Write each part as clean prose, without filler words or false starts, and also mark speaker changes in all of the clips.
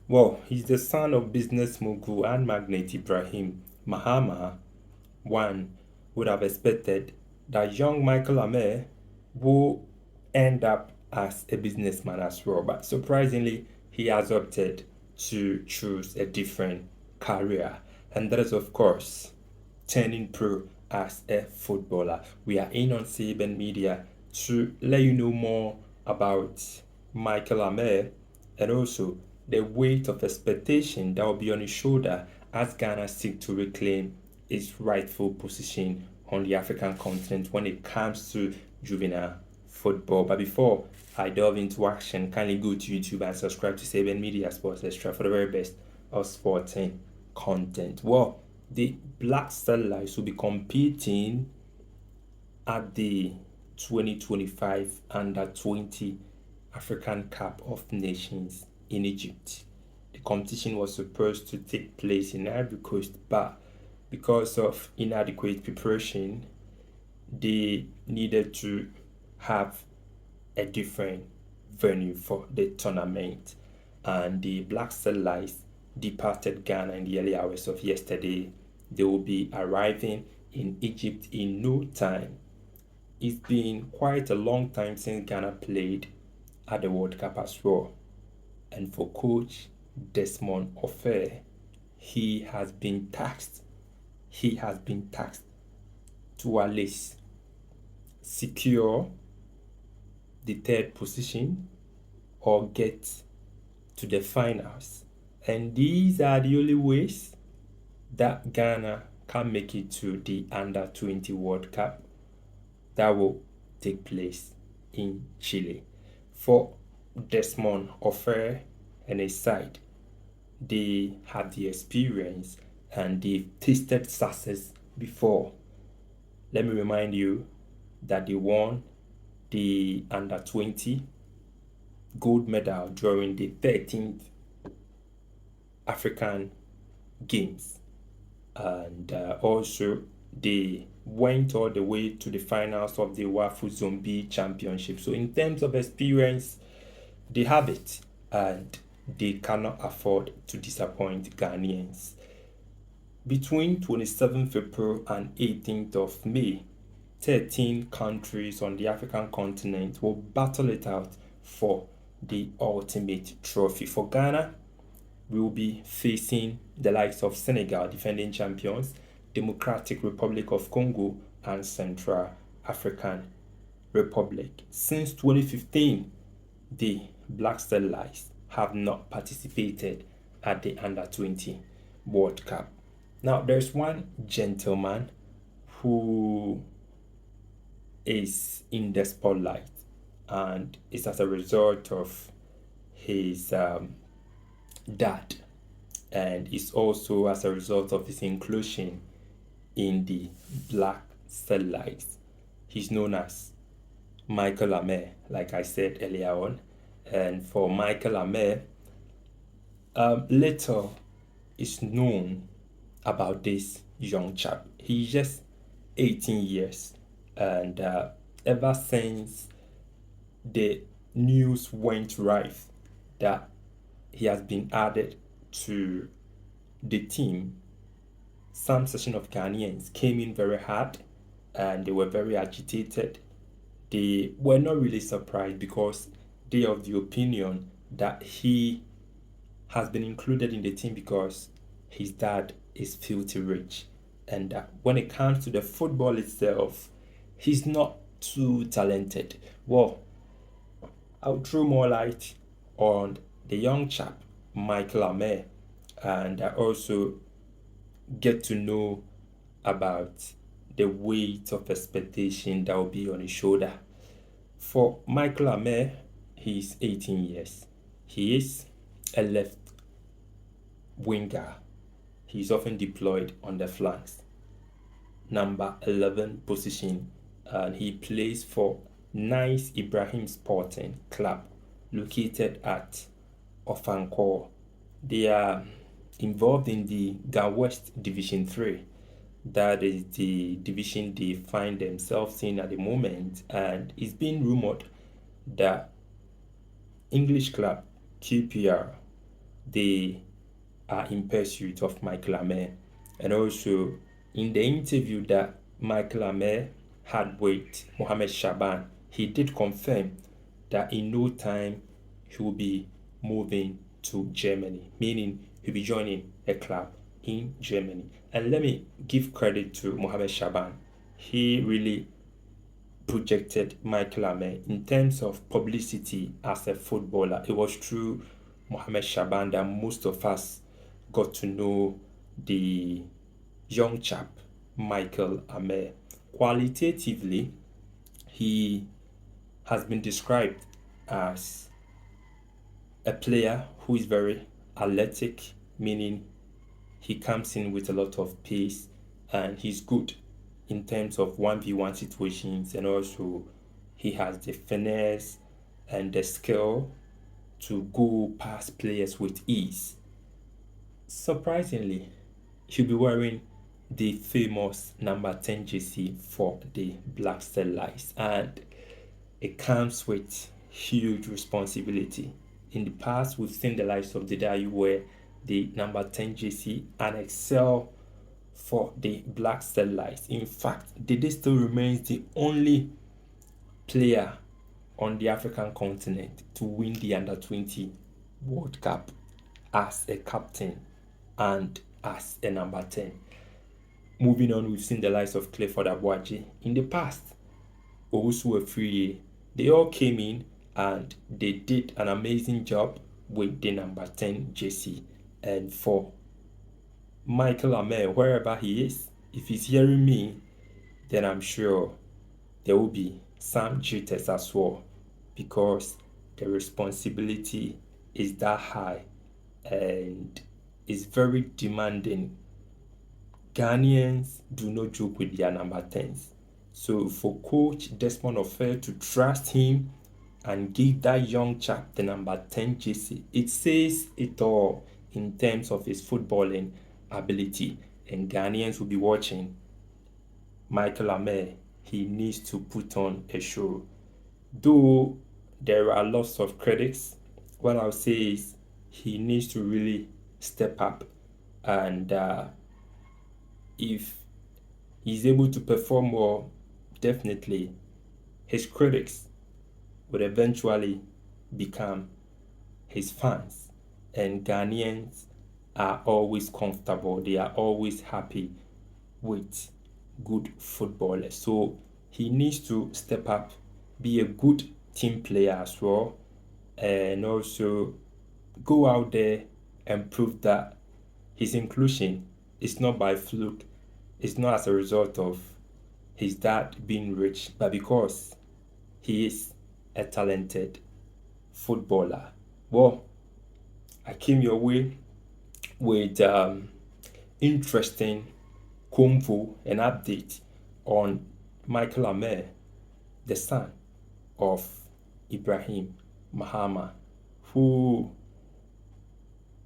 Speaker 1: Well, he's the son of business mogul and magnate Ibrahim Mahama. One would have expected that young Michael Amer will end up as a businessman as well, but surprisingly, he has opted to choose a different career, and that is, of course, turning pro as a footballer. We are in on CBN Media to let you know more about Michael Amer and also the weight of expectation that will be on his shoulder as Ghana seek to reclaim its rightful position on the African continent when it comes to juvenile football. But before I delve into action, kindly go to YouTube and subscribe to CBN Media Sports Extra for the very best of sporting content. Well, the Black Starlights will be competing at the 2025 Under 20 African Cup of Nations in Egypt. The competition was supposed to take place in Ivory Coast, but because of inadequate preparation, they needed to have a different venue for the tournament. And the Black Starlights departed Ghana in the early hours of yesterday. They will be arriving in Egypt in no time. It's been quite a long time since Ghana played at the World Cup as well. And for coach Desmond Ofer, he has been tasked. He has been tasked to at least secure the third position or get to the finals. And these are the only ways that Ghana can make it to the Under 20 World Cup that will take place in Chile. For Desmond Ofer and his side, they have the experience and they've tasted success before. Let me remind you that they won the Under 20 gold medal during the 13th African Games, and also they went all the way to the finals of the Wafu Zombie Championship. So in terms of experience, they have it, and they cannot afford to disappoint Ghanaians. Between 27th April and 18th of May, 13 countries on the African continent will battle it out for the ultimate trophy. For Ghana, we will be facing the likes of Senegal, defending champions, Democratic Republic of Congo, and Central African Republic. Since 2015, the Black Starlights have not participated at the Under 20 World Cup. Now, there's one gentleman who is in the spotlight, and it's as a result of his dad, and it's also as a result of his inclusion in the Black Starlights. He's known as Michael Amer, like I said earlier on. And for Michael Amer, little is known about this young chap. He's just 18 years, and ever since the news went rife that he has been added to the team, some section of Ghanaians came in very hard and they were very agitated. They were not really surprised because they are of the opinion that he has been included in the team because his dad is filthy rich, and when it comes to the football itself, he's not too talented. Well, I'll throw more light on the young chap, Michael Amer, and I also get to know about the weight of expectation that will be on his shoulder. For Michael Amer, he's 18 years. He is a left winger. He's often deployed on the flanks, number 11 position, and he plays for Nice Ibrahim Sporting Club located at Ofankor. They are involved in the Ga West Division 3. That is the division they find themselves in at the moment, and it's been rumored that English club QPR they are in pursuit of Michael Amer. And also, in the interview that Michael Amer had with Mohamed Shaban, he did confirm that in no time he will be moving to Germany, meaning he'll be joining a club in Germany. And let me give credit to Mohamed Shaban. He really projected Michael Amer in terms of publicity as a footballer. It was through Mohamed Shaban that most of us got to know the young chap, Michael Amer. Qualitatively, he has been described as a player who is very athletic, meaning he comes in with a lot of pace and he's good in terms of 1v1 situations, and also he has the finesse and the skill to go past players with ease. Surprisingly, he'll be wearing the famous number 10 jersey for the Black Starlights, and it comes with huge responsibility. In the past, we've seen the likes of Didayu wear the number 10 jersey and excel for the Black Starlights. In fact, Dede still remains the only player on the African continent to win the Under 20 World Cup as a captain and as a number 10. Moving on, we've seen the likes of Clifford Abuaji in the past, also a free. They all came in and they did an amazing job with the number 10 jersey. And for Michael Amer, wherever he is, if he's hearing me, then I'm sure there will be some jitters as well, because the responsibility is that high and is very demanding. Ghanaians do not joke with their number 10s. So for Coach Desmond Ofer to trust him and give that young chap the number 10 jersey, it says it all in terms of his footballing ability. And Ghanaians will be watching Michael Amer. He needs to put on a show. Though there are lots of critics, what I'll say is he needs to really step up, and if he's able to perform well, definitely his critics would eventually become his fans. And Ghanaians are always comfortable, they are always happy with good footballers. So he needs to step up, be a good team player as well, and also go out there and prove that his inclusion is not by fluke. It's not as a result of his dad being rich, but because he is a talented footballer. Well, I came your way with interesting convo and update on Michael Amer, the son of Ibrahim Mahama, who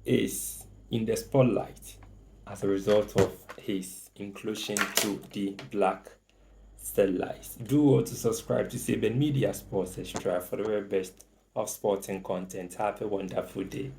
Speaker 1: is in the spotlight as a result of his inclusion to the Black Starlights. Do also subscribe to Saban Media Sports Extra for the very best of sporting content. Have a wonderful day.